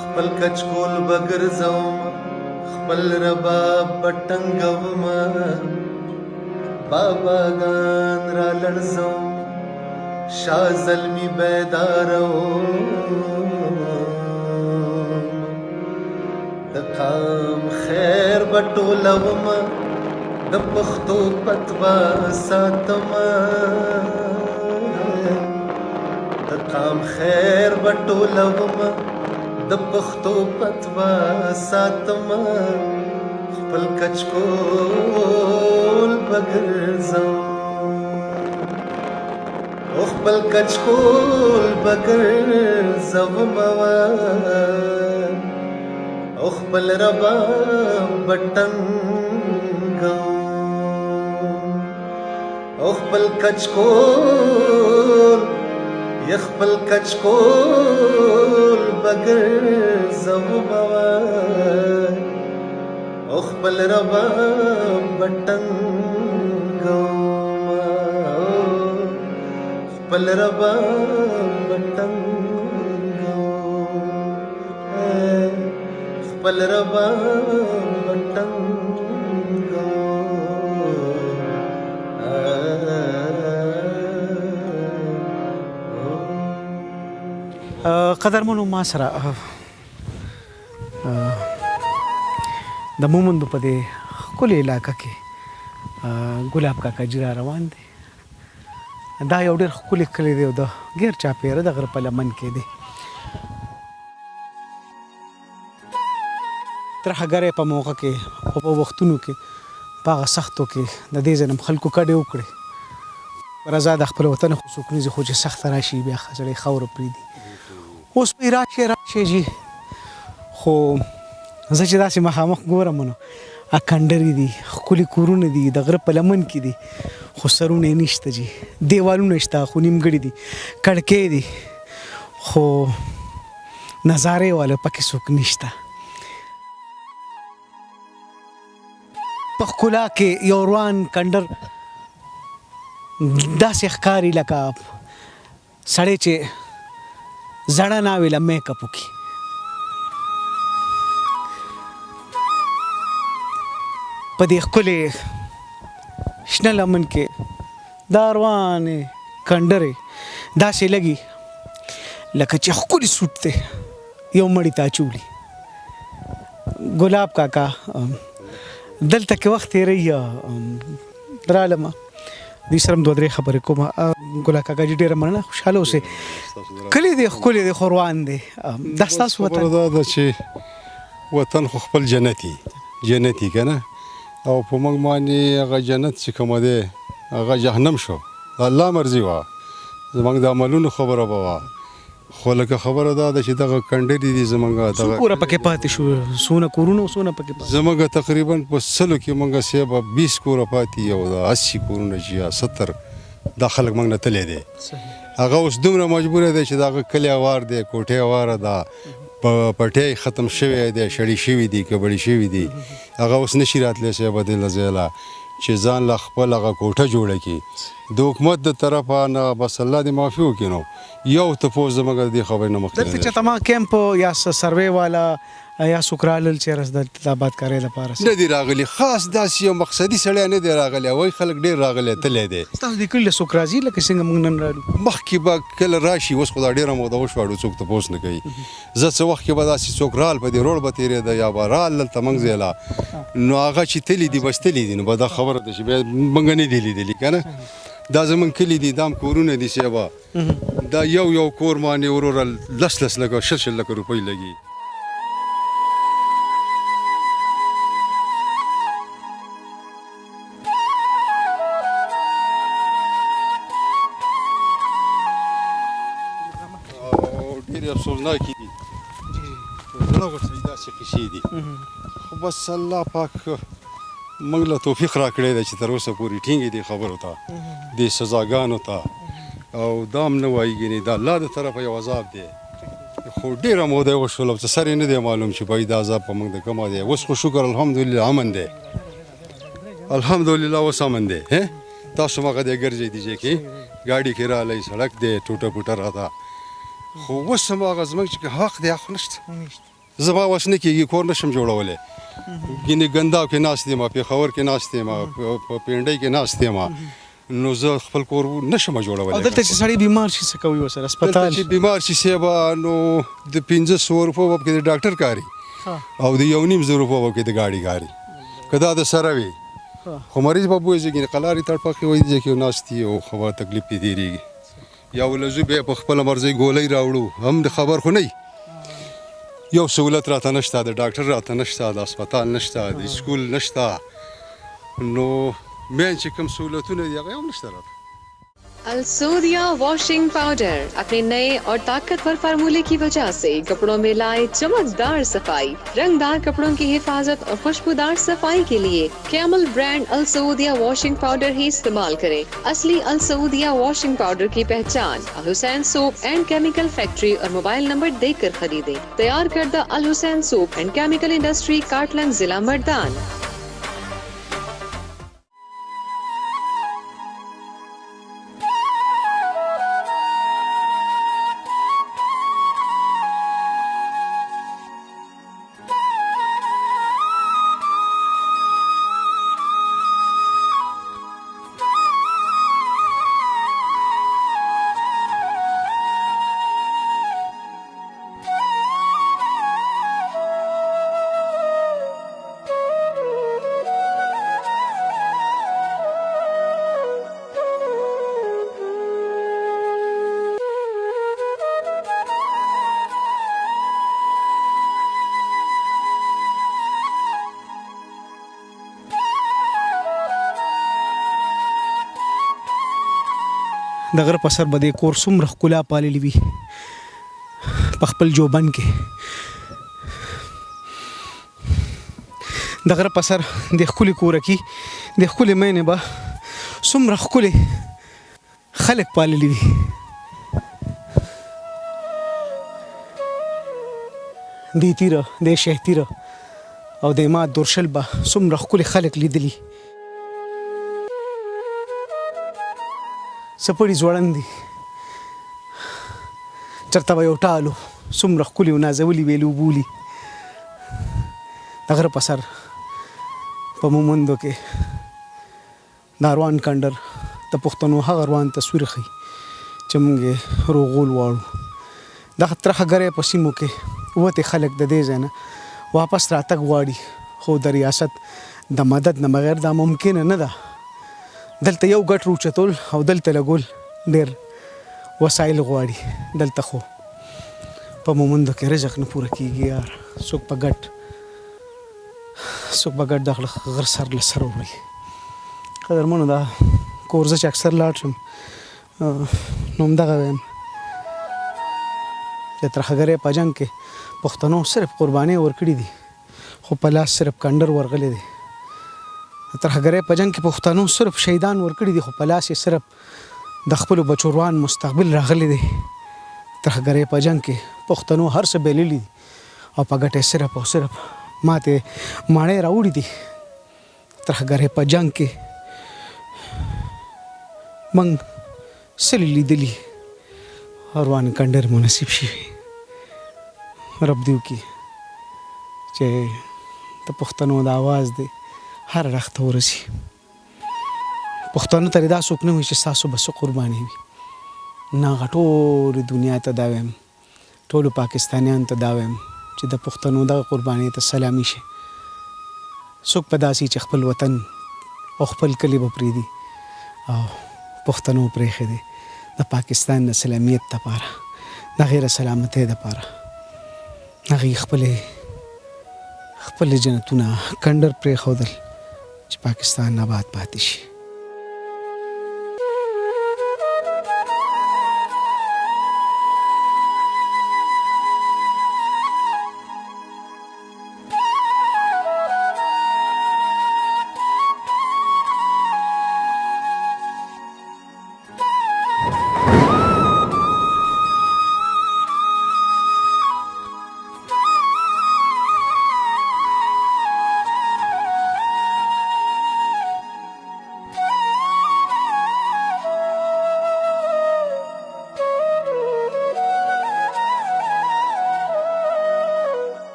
خپل کچکول بګرځوم خپل رباب بټنګومه باباګان را لړزوم شاه زلمی بیداروم د قام خیر بټولومه د پښتو پتوا ساتمه د قام خیر بټولومه د پښتو پتوا ساتمه خپل کچکول بګرځوم او خپل کچکول بګرځوم او خپل رباب بټنګوم او خپل کچکول خپل کچکول بګرځوم او خپل رباب بټنګوم خپل رباب بټنګوم خپل رباب بټنګوم قدرمنو ما سره د مومندو په دې ښکلې علاقه کې ګلاب کاکا جي را روان دی دا یو ډېر ښکلی کلی دی او د غیر چاپېره د غره په لمن کې دی ترهګرۍ په موقع کې او په وختونو کې په هغه سختو کې د دې ځای نه خلکو کډې وکړې پر ازاد د خپل وطن خو څوک نه ځي خو چې سخته راشي بیا سړی خاوره پرېږدي اوس پې راشي جي خو زه چې داسې مخامخ ګورم نو کندرې دي ښکلي کورونه دي د غره په لمن کې دي خو سرونه یې نشته جي دیوالونه شته خو نیمګړي دي کړکۍ دي خو نظارې والا پکې څوک نشته په ښکلا کې یو روان کندر داسې ښکاري لکه سړی چې زړه ناوې له میک اپ وکړي په دې ښکلې شنه لمن کې دا روانې کندرې داسې لګي لکه چې ښکلي سوټ دی یو مړي ته اچولي ګلاب کاکا دلته کې وخت تېروي رالمه دوی سره هم دوه درې خبرې کوم ګلاب کاکا جي ډېره مننه خوشحاله اوسئ کلی دی ښکلی دی خو روان دی دا ستاسو وطن دا ده چې وطن خو خپل جنتي جنتي که نه او په موږ باندې هغه جنت چې کومه دی هغه جهنم شو د الله مرضي وه زموږ د عملونو خبره به وه خو لکه خبره دا ده چې دغه کندرې دي زموږ څو کوره پکې پاتې شو څونه کورونه او څونه پکې پاتې زموږ تقریبا په 100 کې موږ صاحب 20 کوره پاتې او د 80 کورونه چې 70 دا خلک موږ نه تللی دی هغه اوس دومره مجبوره دی چې دغه کلی اوار دی کوټې اواره ده پټی ختم شوی دی شړی شوي دي کبړي شوي دي هغه اوس نشي راتلی صاحب دې له ځایله چې ځان له خپل هغه کوټه جوړه کړي د حکومت د طرفه نه بس الله دې معافي وکړي نو یو تپوس زموږ د دې خبرې نه مخکې دلته چې تما کیمپ یا سروې والا یا څوک رالل چېرې د آبادکارۍ لپاره نه دي راغلي خاص داسې یو مقصدي سړی نه دی راغلی وایي خلک ډېر راغلی تللی دی ستاسو د کلي له څوک راځي لکه څنګه موږ نن رالو مخکې به کله راشي اوس خو دا ډېره موده وشواړو څوک تپوس نه کوي زه څه وخت کې به داسې څوک رال په دې روډ به تېرېده یا به رال دلته موږ ځایله نو هغه چې تلي دي بس تلي دي نو به دا خبره ده چې بیا موږ نه دي لیدلي که نه دا زمونږ کلي دي دا هم کورونه دي صاحبه دا یو کور باندې وروره 10 لکه 6 لکه روپۍ لګي ډېرې افسوسناکې دي زړه غورځوي داسې کیسې دي خو بس الله پاک موږ له توفیق راکړی دی چې تر اوسه پورې ټینګې دي خبرو ته دې سزاګانو ته او دا هم نه وایي ګینې د الله د طرفه یو عذاب دی خو ډېره موده یې وشول او څه سر یې نه دی معلوم چې بای دا عذاب په موږ د کومه دی اوس خو شکر الحمدلله امن دی الحمدلله اوس امن دی تاسو مغه دی ګرځئ دی چې ګاډي کې رالی سړک دی ټوټه پوټه راته خو اوس هم هغه زموږ چې حق دی خو نشته زما وس نه کېږي کور نشم جوړولی ګینې ګنداو کې ناست یم پېښور کې ناست یم په پینډۍ کې ناست یم نو زه خپل کور نشم جوړولی او دلته چې سړی بیمار شي څه کوي ورسره هسپتال چې بیمار شي صاحبه نو د 500 روپو به پکې د ډاکټر کاري او د 1.5 روپو به پکې د ګاډي کاري که دا د سره وي خو مریض به بوځي ګینې قلارې تړپکې وایي دې کې ناست دي او خبر تکلیف پې تېرېږي یا ولزو بیا په خپله مرضۍ ګولۍ راوړو هم د خبر خو نه یو سهولت راته نشته د ډاکټر راته نشته د هسپتال نشته د سکول نشته نو مین چې کوم سهولتونه دي هغه هم نشته راته अलसूदिया washing powder अपने नए और ताकतवर फार्मूले की वजह से कपड़ों में लाए चमकदार सफाई, रंगदार कपड़ों की हिफाजत और खुशबूदार सफाई के लिए camel brand Alsudia washing powder ही इस्तेमाल करें। असली अलसूदिया वॉशिंग पाउडर की पहचान Al Hussain soap and chemical factory और मोबाइल नंबर देकर खरीदें। तैयार करदा Al Hussain soap and chemical industry, Katlang, जिला मर्दान। د غره په سر به د کور څومره ښکلا پاللې وي په خپل جوبن کې د غره په سر د ښکلي کوره کې د ښکلې مینې به څومره ښکلې خلک پاللي وي دې تیره د شه تیره او د ما دورشل به څومره ښکلې خلک لیدلي سپړې ځوړند دي چېرته به یو ټالو څومره ښکلي او نازولي ویلو بولي د غره په سر په مومندو کې د اروان کندر د پښتنو هغه اروان تصویر ښیي چې موږ یې روغول واړو دغه ترخه ګرې په سیمو کې وتې خلک د دې ځای نه واپس راتګ غواړي خو د ریاست د مدد نه بغیر دا ممکنه نه ده دلته یو ګټ روچتول او دلته لګول ډېر وسایل غواړي دلته خو په مومندو کې رزق نه پوره کېږي یار څوک په ګټ دغه غر سر له سره وړي قدرمنو دا کور زه چې اکثر لاړ شم نو همدغه وایم چې ترخګرۍ په جنګ کې پښتنو صرف قربانۍ ورکړي دي خو په لاس صرف کندر ورغلی دی ترخګرۍ په جنګ کې پښتنو صرف شهیدان ورکړي دي خو په لاس یې صرف د خپلو بچو روان مستقبل راغلی دی ترخګرۍ په جنګ کې پښتنو هر څه بایللي دي او په ګټه صرف او صرف ماته ماڼۍ راوړي دي ترخګرۍ په جنګ کې موږ سلې لیدلي روان کندر مو نصیب شي رب دې وکړي چې د پښتنو د اواز دی هر اړخ ته ورسي پښتنو ته دا څوک نه وي چې ستاسو به څه قرباني وي نه هغه ټولې دنیا ته دا وایم ټولو پاکستانیانو ته دا وایم چې د پښتنو دغه قربانۍ ته سلامي شي څوک په داسې چې خپل وطن او خپل کلي به پرېږدي او پښتنو پرېښی دی د پاکستان د سلامیت دپاره د هغې د سلامتۍ دپاره هغې خپل جنتونه کندر پرېښودل چې پاکستان آباد پاتې شي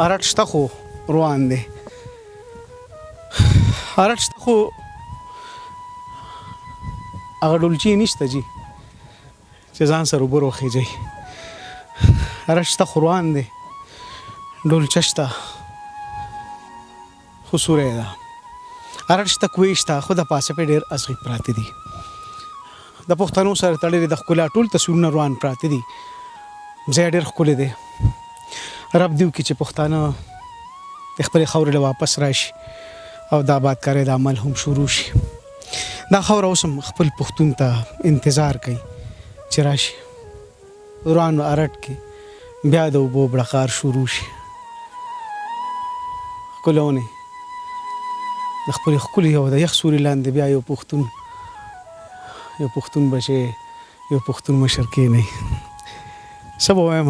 ارټ شته خو روان دی ارټ شته خو هغه ډولچي نشته جي چې ځان سره اوبه وخیږي ارټ شته خو روان دی ډولچه شته خو سوری ده ارټ شته کوی شته خو د پاسه په ډېر ازغي پراته دي د پښتنو سره تړلې د ښکلا ټول تصویرونه روان پراته دي ځای ډېر ښکلی دی رب دیو کې چې پښتانه د خپلې خاورې له واپس راشي او د آبادکارۍ د عمل هم شروع شي دا خاوره اوس هم خپل پښتون ته انتظار کوي چې راشي روان ارټ کې بیا د اوبو بړقار شروع شي ښکلونې د خپلې ښکلې او د یخ سوري لاندې بیا یو پښتون بچی یو پښتون مشر کېنی څه به وایم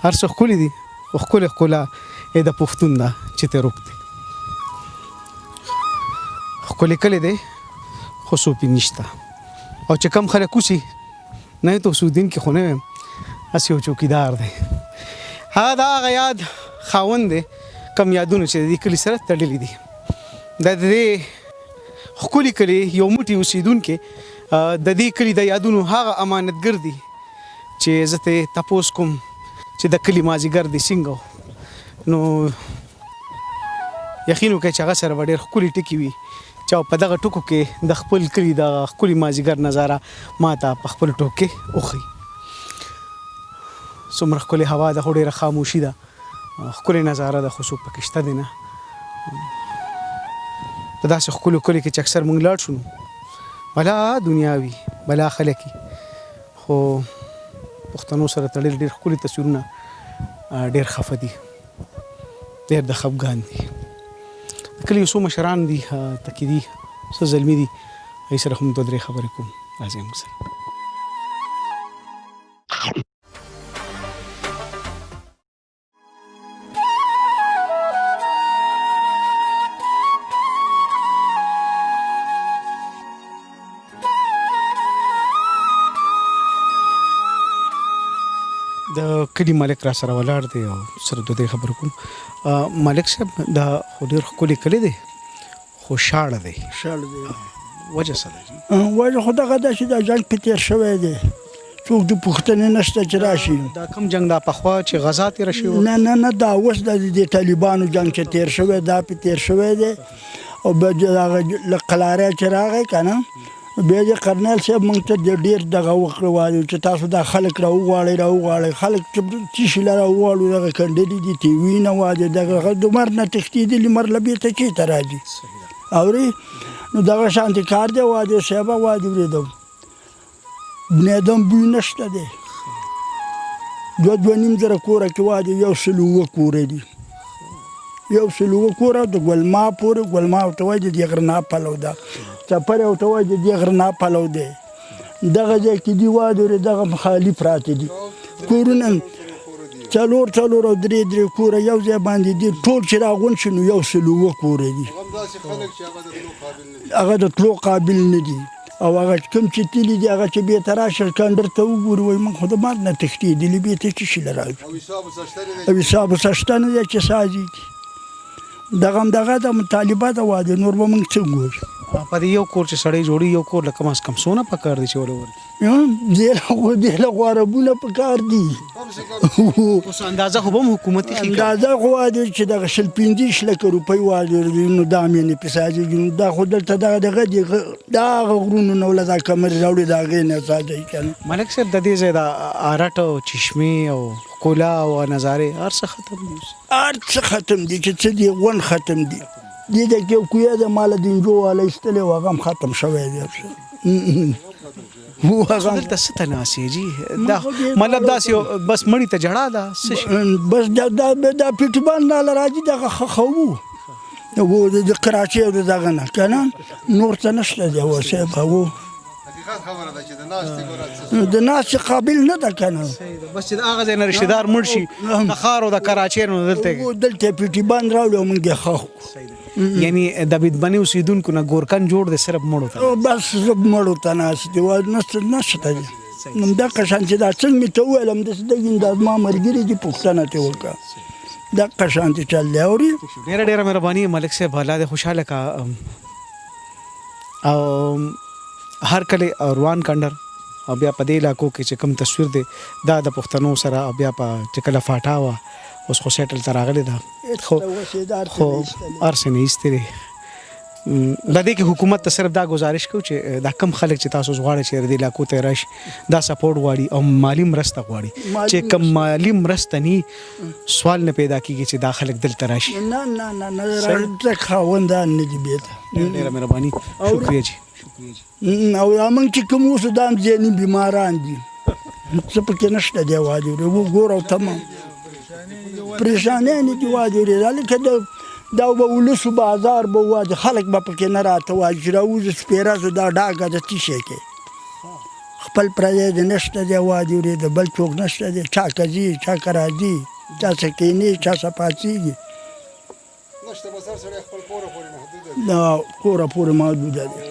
هر څه ښکلي دي خو ښکلې ښکلا د پښتون ده چې ته روک دی ښکلې کلی دی خو سوپي نشته او چې کم خلک اوسي نه یې توسودین کې خو نه یم هسې یو چوکیدار دی هغه د هغه یاد خاوند دی کم یادونه چې د دې کلي سره تړلي دي د دې ښکلي کلي یو موټی اوسېدونکي د دې کلي د یادونو هغه امانتګر دي چې زه ته تپوس کوم چې د کلي مازدیګر دې څنګه نو یقین وکړئ چې هغه سره به ډېر ښکلي ټکي وي چې په دغه ټکو کې د خپل کلي د ښکلي مازدیګر نظاره ما ته په خپل ټوک کې وښیي څومره ښکلې هوا ده خو ډېره خاموشي ده ښکلې نظاره ده خو څوک پکې شته دی نه په داسې ښکلو کلیو کې چې اکثر موږ لاړ شو بلا دنیا وي بلا خلک خو پښتنو سره تړلي ډېر ښکلي تصویرونه ډېر خفه دي ډېر د خفګان دي د کلي یو څو مشران دي تکي دي څه زلمي دي هغوی سره هم دوه درې خبرې کوم راځئ موږ سره د کلي مالک را سره ولاړ دی او سره دوه درې خبرې کوم مالک صاحب دا خو ډېر ښکلی کلی دی خو شاړه دی وجه څه ده وجه خو دغه ده چې دا جنګ پې تېر شوی دی څوک د پوښتنې نشته چې راشي دا کوم جنګ دا پخوا چې غزا تېره شوې نه دا اوس د طالبانو جنګ چې تېر شوی دا پې تېر شوی دی او بیا هغه له قلاره چې راغی که نه بیا د کرنیل صاحب موږ ته ډېر دغه وکړه وایو چې تاسو دا خلک راوغواړئ خلک چې شي له راوغواړو دغه کنډلي دي تیوي نه وایي دغه د مر نه تښتېدلي مر له بېرته چېرته راځي اورې نو دغه شانتې کار دی وایي صاحبه وایي وریدم بنیادم بوی نشته دی 2.5 زره کوره کې وایي 107 کوره دي 107 کوره د ګلما پورې ګلما ورته وایي د دې غره نه پلو ده څپرې ورته وایي د دې غره نه پلو دی دغه ځای کې دي وایي دغه خالي پراته دي کورونه 4 او 3 کوره یو ځای باندې دي ټول چې راغونډ شي نو 107 کوره دي هغه د تلو قابل نه دي او هغه کوم چې تللي دي هغه چې بېرته راشه کندر ته وګوري وایي موږ خو د مار نه تښتېدلي بېرته څه شي له راځو او حساب سشته نه دی چې سازي دي دغه د مطالبه ده واده نور به موږ څه ګورو په دې یو کور چې سړی جوړي یو کور له کم از کم څونه پکار دی چې ولې ورکړي دې له غواربونه پکار دي اوس اندازه خو به هم حکومتي اندازه خو واده چې دغه 15 لکه روپۍ واده نو دا مې نه پساځي دا خو دلته دغه دی دا غرونو نه ولا دا کمرې راوړي دا غې نه ساځي کنه ملک صاحب د دې ځای د ارټ او چشمې او ښکلا او نظارې هر څه ختم دي چې څه دي ون ختم دي دې د کې کویا د مال د انجو والا استلې هغه هم ختم شوی دی هغه دلته څه تناسي جي دا مطلب داسې بس مړی ته جړه ده بس دا پیټبان نه راځي دغه خو و د کراچۍ او دغه نه که نه نور څه نشته دی صاحب هغو د ناستې قابل نه ده که نه بس چې د هغه ځای نه رشتهدار مړ شي د ښار او د کراچۍ نه دلته پیټبان راوړي او موږ یې ښخ یعنی د بیدبني اوسېدونکو نه ګورکن جوړ دی صرف مړو ته بس مړو ته ناست دی نشته دی همدغه شان چې دا څنګه مې ته وویلم داسې دغې دا زما ملګري دي پوښتنه ترې وکړه دغه شانتي چل دی اوري. ډېره مهرباني ملک صاحب، الله دې خوشحاله کا. او هر کله روان کندر او بیا په دې علاقو کې چې کوم تصویر دی دا د پښتنو سره او بیا په چې کله فاټا وه اوس خو سیټل ته راغلی ده، خو هر څه نه ایستې دی. د دې کې حکومت ته صرف دا گزارش کوو چې دا کم خلک چې تاسو غواړئ چې دې علاقو ته راشي دا سپورټ غواړي او مالی مرسته غواړي چې کم مالی مرسته نی سوال نه پیدا کیږي چې دا خلک دلته راشي. نه راځه خاوندان نه دي بیت. ډېره مهرباني، شکریہ جی. او موږ چې کوم اوس دا ځینې بیماران دي څه پکې نشته دی وادي وګوره تمام پریشانیان دي وادي لکه دا به ولسو بازار به وادي خلک به پکې نه راته وایي چې راوځي سپېره زه دا ډاګه د څه شی کې خپل پردی د نشته دی وادي د بل څوک نشته دی چا که ځي چا که راځي چا څه کښېني چا څه پاڅېږي دا کوره پورې محدوده دی.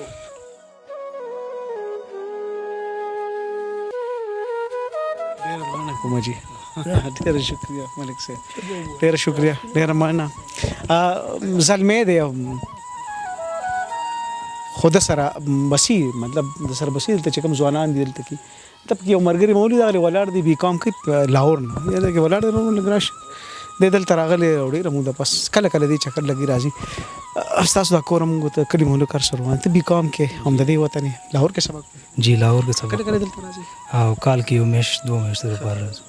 کومه جی ډېره شکریہ ملک صاحب، ډېره شکریہ، ډېره مننه. زلمی دی خو د سره بسي مطلب د سره بسي دلته چې کوم ځوانان دي دلته کې تب کې یو ملګري مولوي راغلی ولاړ دی بي کام کوي لاهور نه دلته کې ولاړ دی لږ راشه دی دلته راغلی او ډېره موده بس کله کله دی چکر لګي راځي. ستاسو دا کور موږ ته کلي مولو کار سره ته بي کام کې هم د دې وطن لاهور کې سبق جی لاهور کې سبق کله کله دلته راځي او کال کې یو میاشت 2 میاشتې لپاره راځي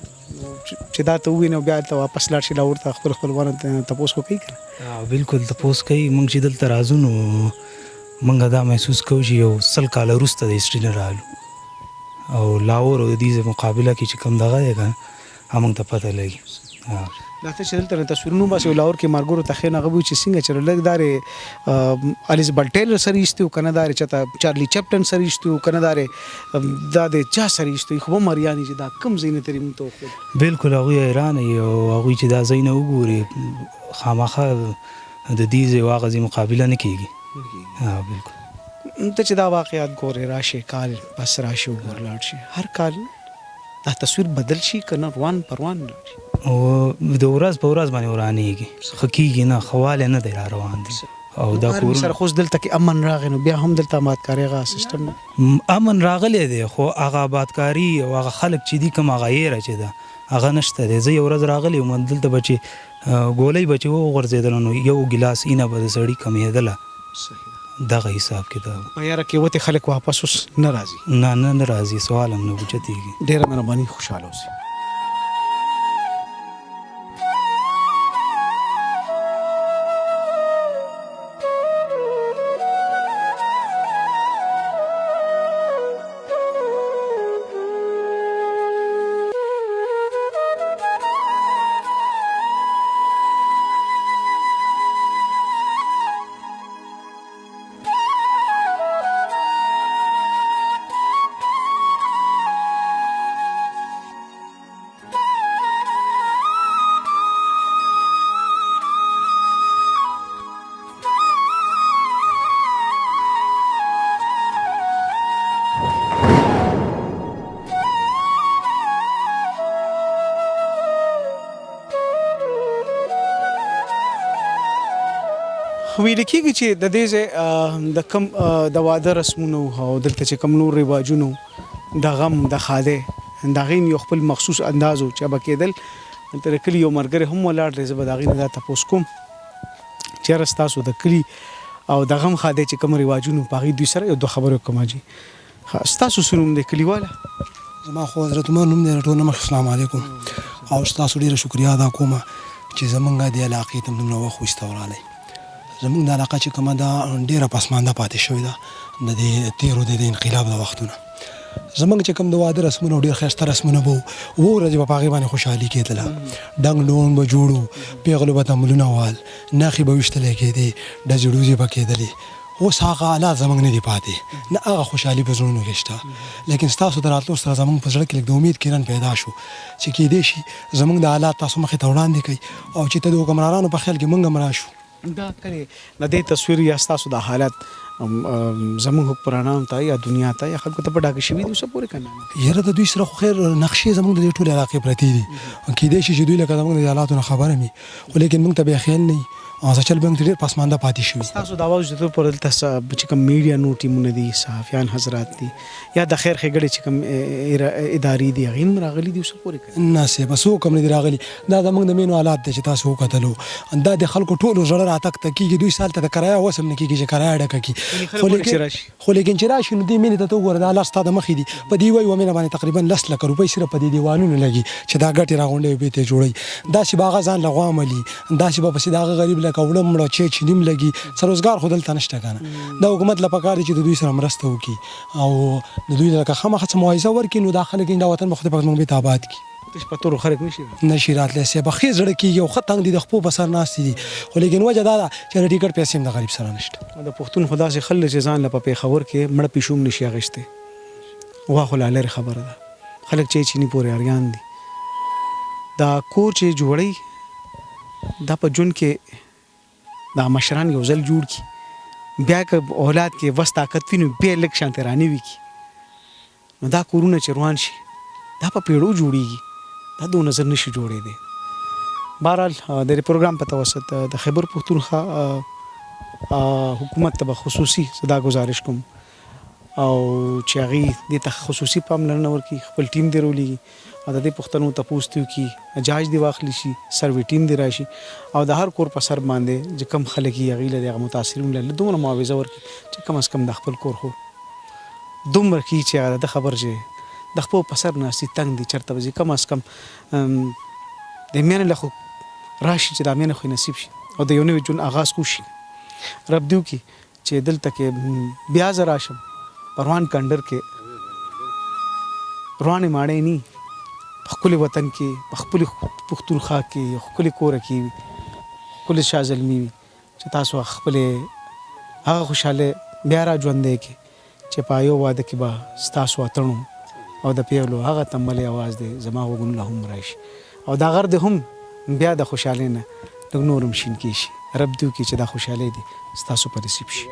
چې دا ته ووینو بیا ته واپس لاړ شي لاهور ته خپلوانو ته تپوس کوي کنه. بالکل تپوس کوي. موږ چې دلته راځو نو موږ دا محسوس کوو چې یو 100 کاله وروسته د هسټري نه رالو او لاهور او د دې مقابله کې چې کوم دغه دی که موږ ته پته لګي. دا ته چې دلته تصویرونه باسي لاهور کې مارګورو ته ښې نه هغه چې څنګه چې لږ دارې الیزابت ټیلر سره ایستي وو که نه دارې چېرته چارلي چپټن سره ایستي وو که نه دارې دا د چا سره ایستي وي خو به مریانې چې دا کوم ځای نه ترې موږ ته وښود. بالکل هغوی حیرانه وي او هغوی چې دا ځای نه وګوري خامخا د دې ځای او هغه ځای مقابله نه کېږي. بالکل ته چې دا واقعیات ګورې راشي کال بس راشي وګور لاړ شي هر کال دا تصویر بدل شي که نه روان پروان لاړ شي او د ورځ په ورځ باندې ورانېږي ښه کېږي نه ښه والی نه دی را روان دی او دا کورونه سره خو دلته کې امن راغی نو بیا هم دلته آبادکارۍ هغه سیسټم امن راغلی دی خو هغه آبادکاري او هغه خلک چې دي کوم هغه ایره چې ده هغه نشته دی. زه یو ورځ راغلی وم دلته به چې ګولۍ به چې وغورځېدله نو یو ګیلاس اینه به د سړي کمېدله دغه حساب کتاب په یاره کې وتې خلک واپس اوس نه راځي. نه راځي سوال هم نه اوچتېږي. ډېره مهرباني خوشحاله اوسئ. ویل کېږي چې د دې ځای د کم د واده رسمونو او دلته چې کم نور رواجونو د غم د ښادۍ د هغې یو خپل مخصوص انداز و چې به کېدل دلته د کلي یو ملګری هم ولاړ دی. زه به د هغې نه دا تپوس کوم چې یاره ستاسو د کلي او د غم ښادۍ چې کوم رواجونو په هغې دوی سره یو دوه خبرې وکړم. حاجي ستاسو څه نوم دی کلیواله؟ زما خو حضرت عمر نوم دی. ټول مخ السلام علیکم او ستاسو ډېره شکریا ادا کوم چې زمونږ دې علاقې ته دومره وخت وایسته ورالی. زمونږ د علاقه چې کومه ده ډېره پسمانده پاتې شوې ده د دې تېرو د انقلاب د وختونه. زمونږ چې کوم د واده رسمونه ډېر ښایسته رسمونه به وو ورځې به په هغې باندې خوشحالي کېدله ډنګ ډون به جوړو پېغلو به تملونه وال نښې به ویشتلی کېدې ډزې ډوزې به کېدلې. اوس هغه حالات زمونږ نه دي پاتې نه هغه خوشحالي په زړونو کې شته. لیکن ستاسو د راتلو سره زمونږ په زړه کې لږ د امید کرن پیدا شو چې کېدای شي زمونږ د حالات تاسو مخې ته وړاندې کوي او چې ته د حکمرانانو په خیال کې موږ هم راشو دا کله د دې تصویر یا ستاسو د حالت زموږ حکمرانانو ته یا دنیا ته یا خلکو ته په ډاګه شوي دي اوسه پورې که نه؟ یاره د دوی سره خو خیر نقشې زموږ د دې ټولې علاقې پرتې دي کیدای شي چې دوی لکه زموږ د حالاتو نه خبره وي خو لیکن موږ ته بیا خیال نه وي چل به موږ ډېر پسمانده پاتې شوي. ستاسو د اواز د پر دلته چې کوم میډیا نو ټیمونه دي صحافیان حضرات دي یا د خیر ښېګړې چې کوم ادارې دي هغې هم راغلي دي اوسه پورې که نه صاحب څوک هم نه دي راغلي. دا زموږ د مینو حالات دی چې تاسو وکتلو دا د خلکو ټولو زړه راتګ ته کېږي دوی سال ته د کرایه اوس هم نه کېږي چې کرایه ډکه کړي خو لیکن چې راشي نو دې مینې ته ته وګوره دا لار ستا د مخې دي په دې یوه مینه باندې تقریبا 10 لکه روپۍ صرف په دې دیوالونو لګي چې دا ګټې راغونډوي بې ته جوړوي داسې به هغه ځان له غوا عملي داسې به پسې د هغه غریب لکه وړه مړه چینیم لګي څه روزګار خو دلته نشته که نه. دا حکومت له پکار دی چې د دوی سره مرسته وکړي او د دوی لکه خامخا څه معاوضه ورکړي نو دا خلک دا وطن به خدای پاک زموږ بېرته آباد کړي. تش په تورو خلک نشي راتلی صاحب ښې زړه کېږي او ښه تنګ دي د خپو په سر ناستې دي خو لیکن وجه دا ده چې د ټیکټ پیسې هم د غریب سره نشته. د پښتون خو داسې خلک چې ځان له په پېښور کې مړه پیشو هم نشي اخیستی وا خو لا لرې خبره ده خلک چې چیني پورې اریان دي. دا کور چې جوړوي دا په ژوند کې دا مشران یو ځل جوړ کړي بیا که اولاد کې وس طاقت وي نو بیا لږ شانتې رانوي کړي نو دا کورونه چې روان شي دا په پیړو جوړیږي دا دو نظر نشي جوړېدی. بهرحال د دې پروګرام په توسط د خیبر پښتونخوا حکومت ته به خصوصي دا گزارش کوم او چې هغې دې ته خصوصي پاملرنه ورکړي خپل ټیم دې رولیږي او د دې پوښتنو تپوس دې وکړي جاج دې واخلی شي سروې ټیم دې راشي او د هر کور په سر باندې چې کم خلک یې هغې له دغه متاثرینو له دومره معاوضه ورکړي چې کم از کم د خپل کور خو دومره کړي چې هغه د خبر چې د خپل په سر ناستي تنګ دي چېرته به ځي کم از کم د میانې له خو راشي چې دا میانې خو نصیب شي او د یو نوي ژوند آغاز وشي. رب دې وکړي چې دلته کې بیا زه راشم روان کندر کې روانې ماڼۍ ني په ښکلي وطن کې په ښکلي پښتونخوا کې یو ښکلي کوره کې وي ښکلي شاه زلمي وي چې تاسو خپلې هغه خوشحالۍ بیا را ژوندی کړي چې په یو واده کې به ستاسو اتڼو او د پیغلو هغه تملې اواز دی زما غوږونو له هم راشي او دا غر دی هم بیا د خوشحالۍ نه لږ نور هم شین کېږي. رب دې وکړي چې دا خوشحالۍ دی ستاسو په نصیب شي.